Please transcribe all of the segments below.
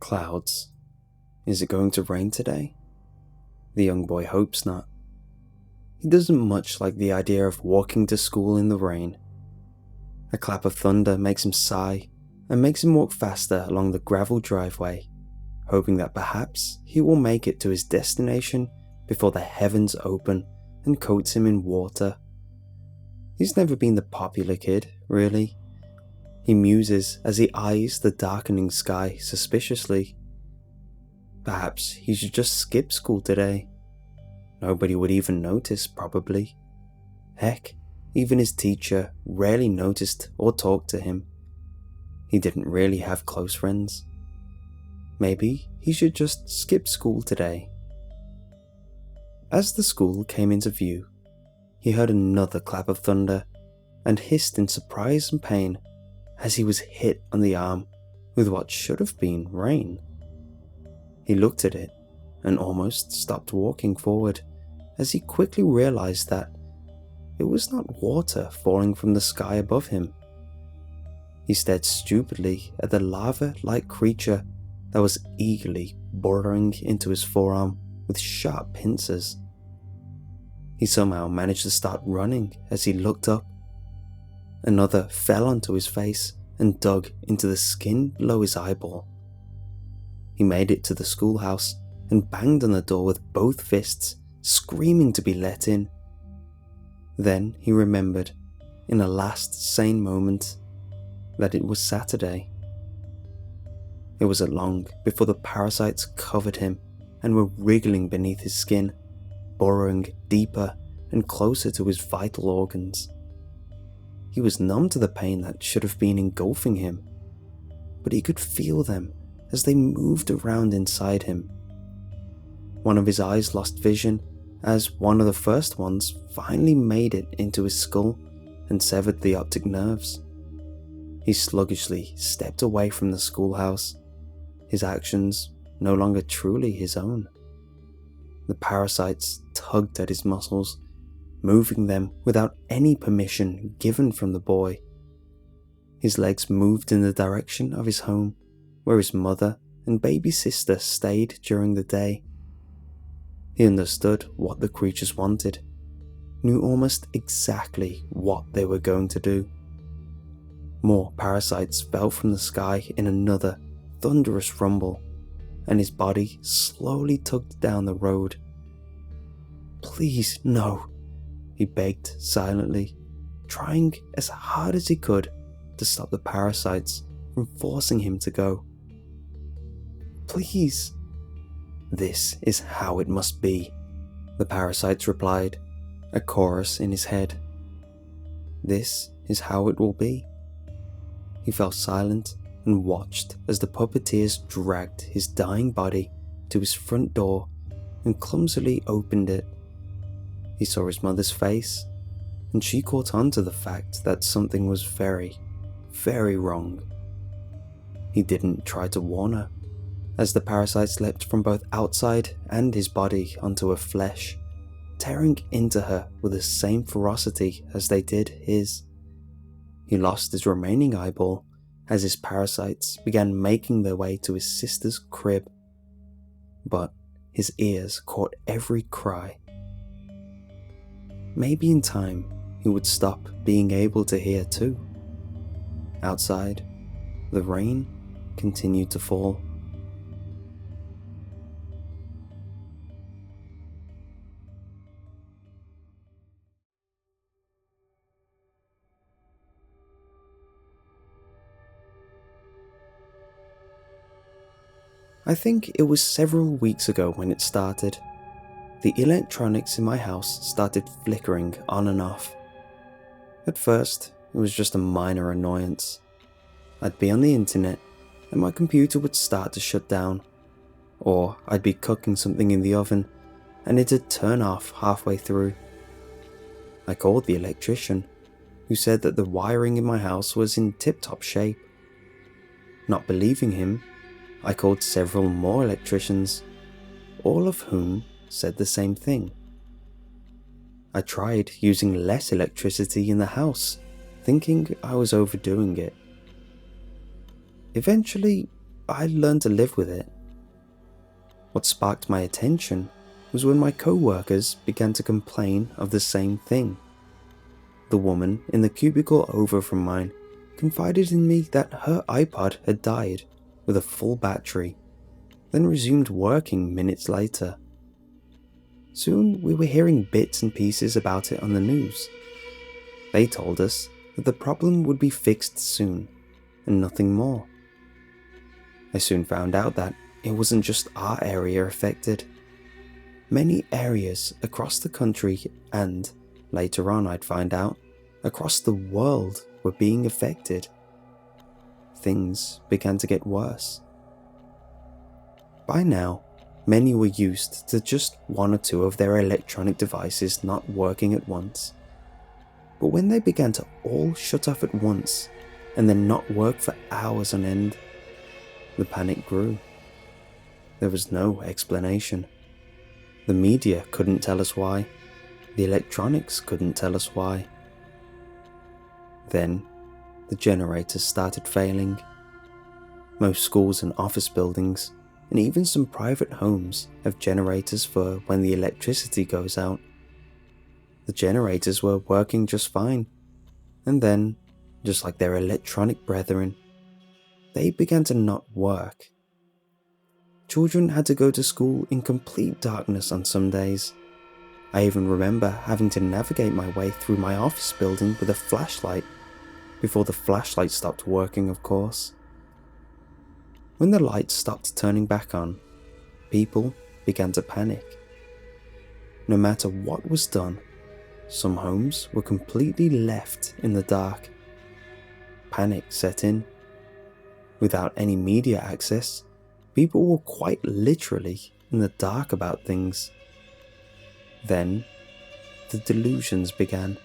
Clouds. Is it going to rain today? The young boy hopes not. He doesn't much like the idea of walking to school in the rain. A clap of thunder makes him sigh and makes him walk faster along the gravel driveway, hoping that perhaps he will make it to his destination before the heavens open and coats him in water. He's never been the popular kid, really. He muses as he eyes the darkening sky suspiciously. Perhaps he should just skip school today. Nobody would even notice, probably. Heck, even his teacher rarely noticed or talked to him. He didn't really have close friends. Maybe he should just skip school today. As the school came into view, he heard another clap of thunder and hissed in surprise and pain as he was hit on the arm with what should have been rain. He looked at it and almost stopped walking forward as he quickly realized that it was not water falling from the sky above him. He stared stupidly at the lava-like creature that was eagerly burrowing into his forearm with sharp pincers. He somehow managed to start running as he looked up. Another fell onto his face and dug into the skin below his eyeball. He made it to the schoolhouse and banged on the door with both fists, screaming to be let in. Then he remembered, in a last sane moment, that it was Saturday. It wasn't long before the parasites covered him and were wriggling beneath his skin, burrowing deeper and closer to his vital organs. He was numb to the pain that should have been engulfing him, but he could feel them as they moved around inside him. One of his eyes lost vision as one of the first ones finally made it into his skull and severed the optic nerves. He sluggishly stepped away from the schoolhouse, his actions no longer truly his own. The parasites tugged at his muscles, moving them without any permission given from the boy. His legs moved in the direction of his home, where his mother and baby sister stayed during the day. He understood what the creatures wanted, knew almost exactly what they were going to do. More parasites fell from the sky in another thunderous rumble, and his body slowly tugged down the road. "Please, no," he begged silently, trying as hard as he could to stop the parasites from forcing him to go. "Please." "This is how it must be," the parasites replied, a chorus in his head. This is how it will be. He fell silent and watched as the puppeteers dragged his dying body to his front door and clumsily opened it. He saw his mother's face, and she caught on to the fact that something was very, very wrong. He didn't try to warn her, as the parasites leapt from both outside and his body onto her flesh, tearing into her with the same ferocity as they did his. He lost his remaining eyeball as his parasites began making their way to his sister's crib, but his ears caught every cry. Maybe in time he would stop being able to hear too. Outside, the rain continued to fall. I think it was several weeks ago when it started. The electronics in my house started flickering on and off. At first, it was just a minor annoyance. I'd be on the internet and my computer would start to shut down, or I'd be cooking something in the oven and it'd turn off halfway through. I called the electrician, who said that the wiring in my house was in tip-top shape. Not believing him, I called several more electricians, all of whom said the same thing. I tried using less electricity in the house, thinking I was overdoing it. Eventually, I learned to live with it. What sparked my attention was when my co-workers began to complain of the same thing. The woman in the cubicle over from mine confided in me that her iPod had died with a full battery, then resumed working minutes later. Soon we were hearing bits and pieces about it on the news. They told us that the problem would be fixed soon, and nothing more. I soon found out that it wasn't just our area affected. Many areas across the country and, later on I'd find out, across the world were being affected. Things began to get worse. By now, many were used to just one or two of their electronic devices not working at once. But when they began to all shut off at once and then not work for hours on end, the panic grew. There was no explanation. The media couldn't tell us why. The electronics couldn't tell us why. Then, the generators started failing. Most schools and office buildings, and even some private homes, have generators for when the electricity goes out. The generators were working just fine, and then, just like their electronic brethren, they began to not work. Children had to go to school in complete darkness on some days. I even remember having to navigate my way through my office building with a flashlight, before the flashlight stopped working, of course. When the lights stopped turning back on, people began to panic. No matter what was done, some homes were completely left in the dark. Panic set in. Without any media access, people were quite literally in the dark about things. Then, the delusions began.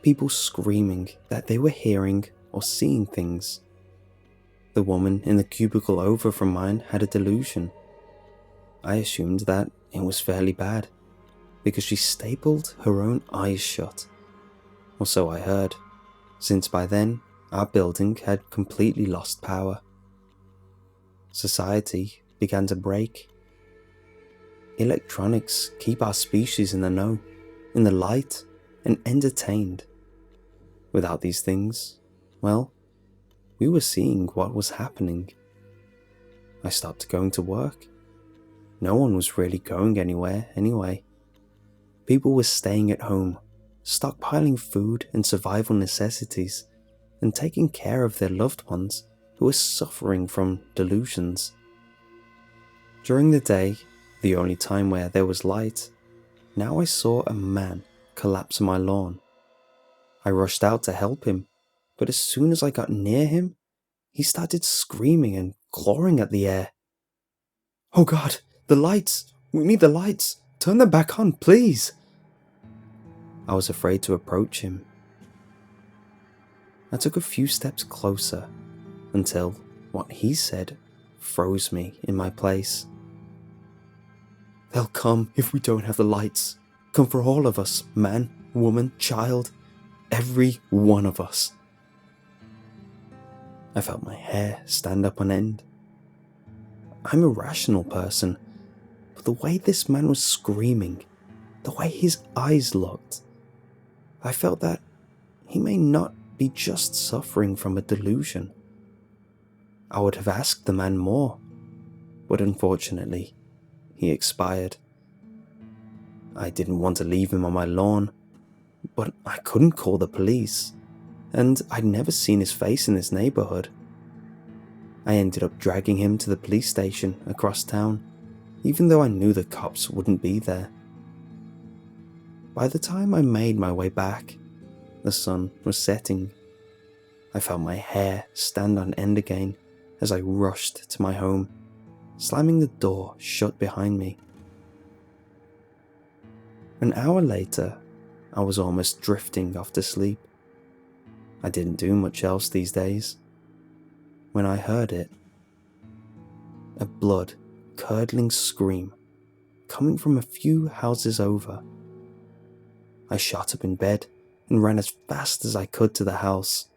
People screaming that they were hearing or seeing things. The woman in the cubicle over from mine had a delusion. I assumed that it was fairly bad, because she stapled her own eyes shut. Or so I heard, since by then our building had completely lost power. Society began to break. Electronics keep our species in the know, in the light, and entertained. Without these things, well, we were seeing what was happening. I stopped going to work. No one was really going anywhere anyway. People were staying at home, stockpiling food and survival necessities, and taking care of their loved ones who were suffering from delusions. During the day, the only time where there was light, now I saw a man collapse on my lawn. I rushed out to help him, but as soon as I got near him, he started screaming and clawing at the air. "Oh God, the lights! We need the lights! Turn them back on, please!" I was afraid to approach him. I took a few steps closer until what he said froze me in my place. "They'll come if we don't have the lights. Come for all of us, man, woman, child, every one of us." I felt my hair stand up on end. I'm a rational person, but the way this man was screaming, the way his eyes looked, I felt that he may not be just suffering from a delusion. I would have asked the man more, but unfortunately, he expired. I didn't want to leave him on my lawn, but I couldn't call the police, and I'd never seen his face in this neighborhood. I ended up dragging him to the police station across town, even though I knew the cops wouldn't be there. By the time I made my way back, the sun was setting. I felt my hair stand on end again as I rushed to my home, slamming the door shut behind me. An hour later, I was almost drifting off to sleep. I didn't do much else these days. When I heard it, a blood-curdling scream coming from a few houses over. I shot up in bed and ran as fast as I could to the house.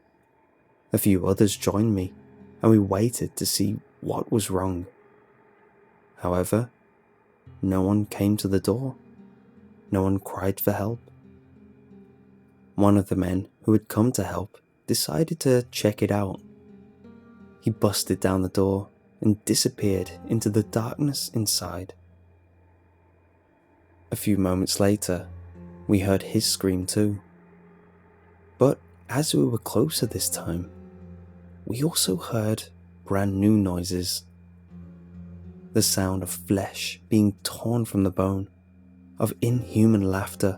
A few others joined me, and we waited to see what was wrong. However, no one came to the door. No one cried for help. One of the men who had come to help decided to check it out. He busted down the door and disappeared into the darkness inside. A few moments later, we heard his scream too. But as we were closer this time, we also heard brand new noises. The sound of flesh being torn from the bone, of inhuman laughter,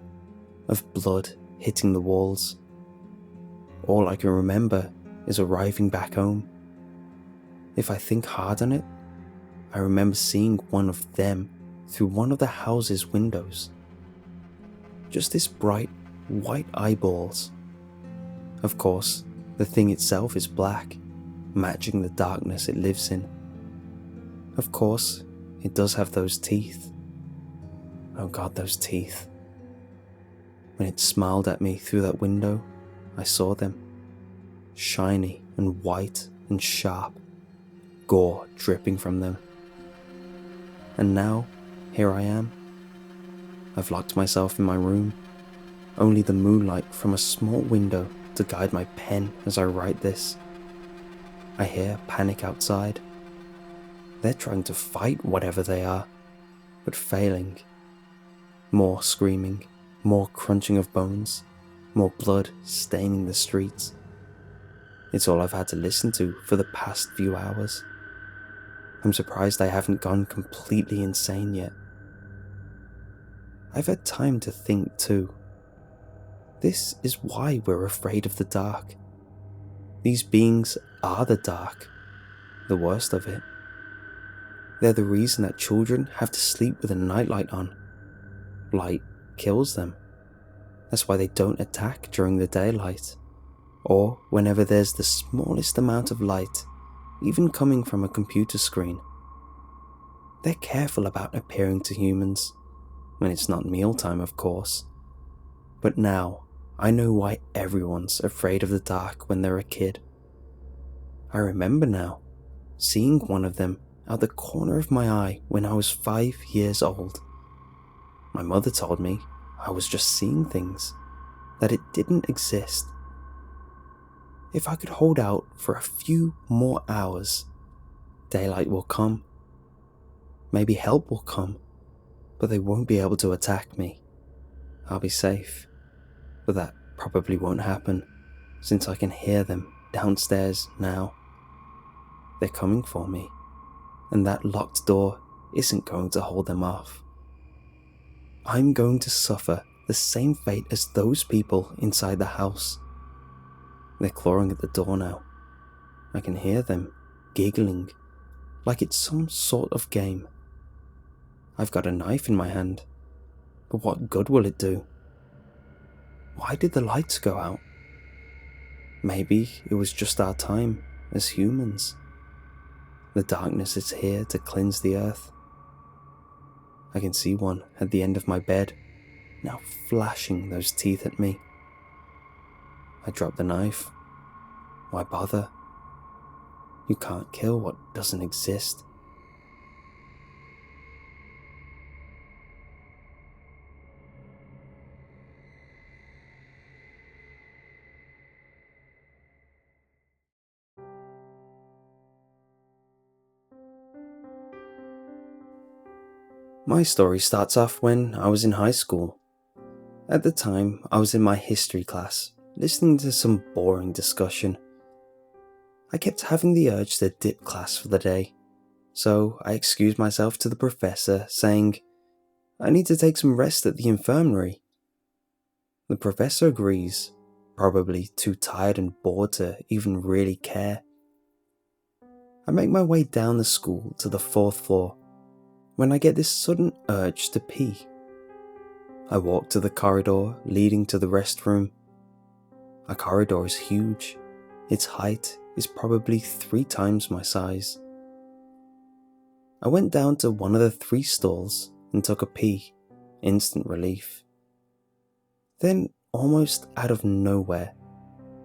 of blood hitting the walls. All I can remember is arriving back home. If I think hard on it, I remember seeing one of them through one of the house's windows. Just this bright, white eyeballs. Of course, the thing itself is black, matching the darkness it lives in. Of course, it does have those teeth. Oh God, those teeth. When it smiled at me through that window, I saw them. Shiny and white and sharp, gore dripping from them. And now, here I am. I've locked myself in my room, only the moonlight from a small window to guide my pen as I write this. I hear panic outside. They're trying to fight whatever they are, but failing. More screaming, more crunching of bones, more blood staining the streets. It's all I've had to listen to for the past few hours. I'm surprised I haven't gone completely insane yet. I've had time to think too. This is why we're afraid of the dark. These beings are the dark, the worst of it. They're the reason that children have to sleep with a nightlight on. Light kills them. That's why they don't attack during the daylight, or whenever there's the smallest amount of light, even coming from a computer screen. They're careful about appearing to humans, when it's not mealtime, of course. But now, I know why everyone's afraid of the dark when they're a kid. I remember now, seeing one of them out the corner of my eye when I was 5 years old. My mother told me I was just seeing things, that it didn't exist. If I could hold out for a few more hours, daylight will come. Maybe help will come, but they won't be able to attack me. I'll be safe, but that probably won't happen, since I can hear them downstairs now. They're coming for me, and that locked door isn't going to hold them off. I'm going to suffer the same fate as those people inside the house. They're clawing at the door now. I can hear them giggling, like it's some sort of game. I've got a knife in my hand, but what good will it do? Why did the lights go out? Maybe it was just our time as humans. The darkness is here to cleanse the earth. I can see one at the end of my bed, now flashing those teeth at me. I drop the knife. Why bother? You can't kill what doesn't exist. My story starts off when I was in high school. At the time, I was in my history class, listening to some boring discussion. I kept having the urge to dip class for the day, so I excused myself to the professor, saying, I need to take some rest at the infirmary. The professor agrees, probably too tired and bored to even really care. I make my way down the school to the 4th floor, when I get this sudden urge to pee. I walk to the corridor leading to the restroom. Our corridor is huge. Its height is probably 3 times my size. I went down to one of the 3 stalls and took a pee. Instant relief. Then, almost out of nowhere,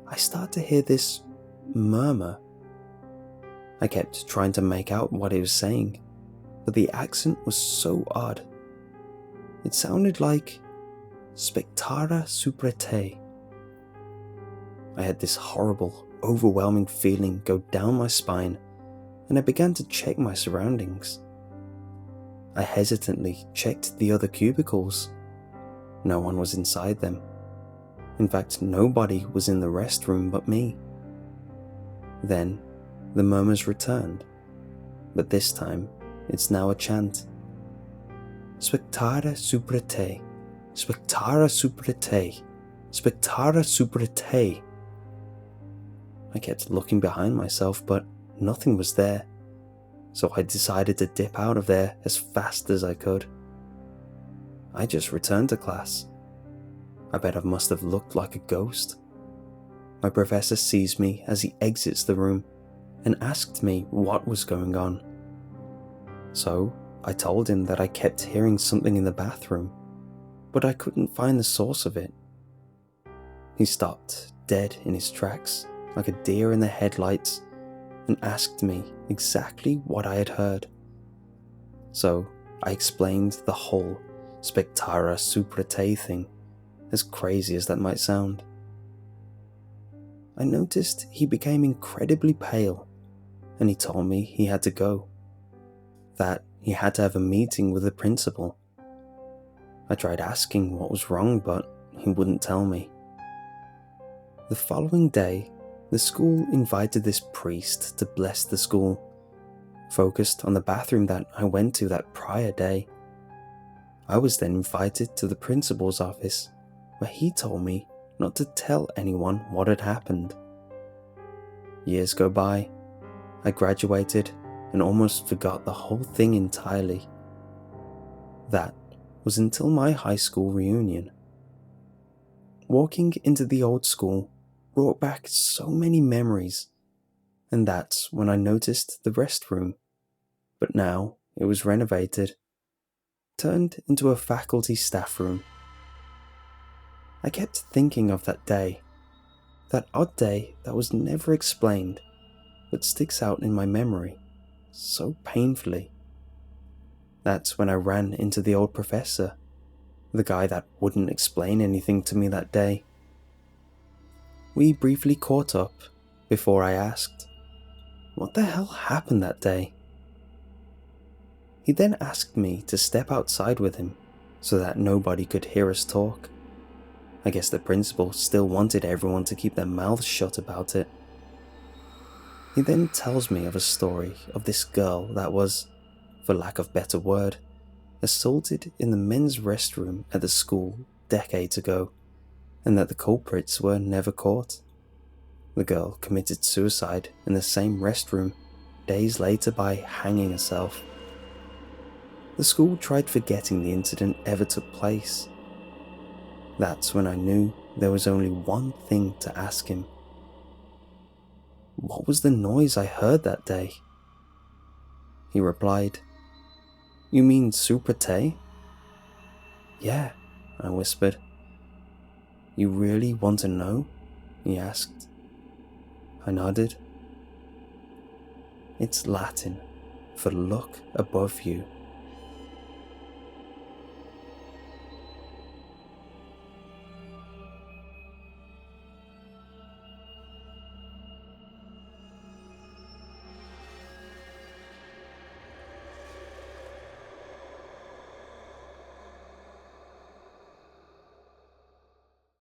I start to hear this murmur. I kept trying to make out what he was saying, but the accent was so odd. It sounded like spectara super te. I had this horrible, overwhelming feeling go down my spine, and I began to check my surroundings. I hesitantly checked the other cubicles. No one was inside them. In fact, nobody was in the restroom but me. Then, the murmurs returned, but this time, it's now a chant. Spectara super te, spectara super te, spectara super te. I kept looking behind myself, but nothing was there, so I decided to dip out of there as fast as I could. I just returned to class. I bet I must have looked like a ghost. My professor sees me as he exits the room and asked me what was going on. So I told him that I kept hearing something in the bathroom, but I couldn't find the source of it. He stopped dead in his tracks, like a deer in the headlights, and asked me exactly what I had heard. So I explained the whole spectara super te thing, as crazy as that might sound. I noticed he became incredibly pale, and he told me he had to go, that he had to have a meeting with the principal. I tried asking what was wrong, but he wouldn't tell me. The following day, the school invited this priest to bless the school, focused on the bathroom that I went to that prior day. I was then invited to the principal's office, where he told me not to tell anyone what had happened. Years go by. I graduated and almost forgot the whole thing entirely. That was until my high school reunion. Walking into the old school brought back so many memories, and that's when I noticed the restroom, but now it was renovated, turned into a faculty staff room. I kept thinking of that day, that odd day that was never explained, but sticks out in my memory so painfully. That's when I ran into the old professor, the guy that wouldn't explain anything to me that day. We briefly caught up before I asked, what the hell happened that day? He then asked me to step outside with him so that nobody could hear us talk. I guess the principal still wanted everyone to keep their mouths shut about it. He then tells me of a story of this girl that was, for lack of better word, assaulted in the men's restroom at the school decades ago, and that the culprits were never caught. The girl committed suicide in the same restroom days later by hanging herself. The school tried forgetting the incident ever took place. That's when I knew there was only one thing to ask him. What was the noise I heard that day? He replied, You mean super te? Yeah, I whispered. You really want to know? He asked. I nodded. It's Latin for look above you.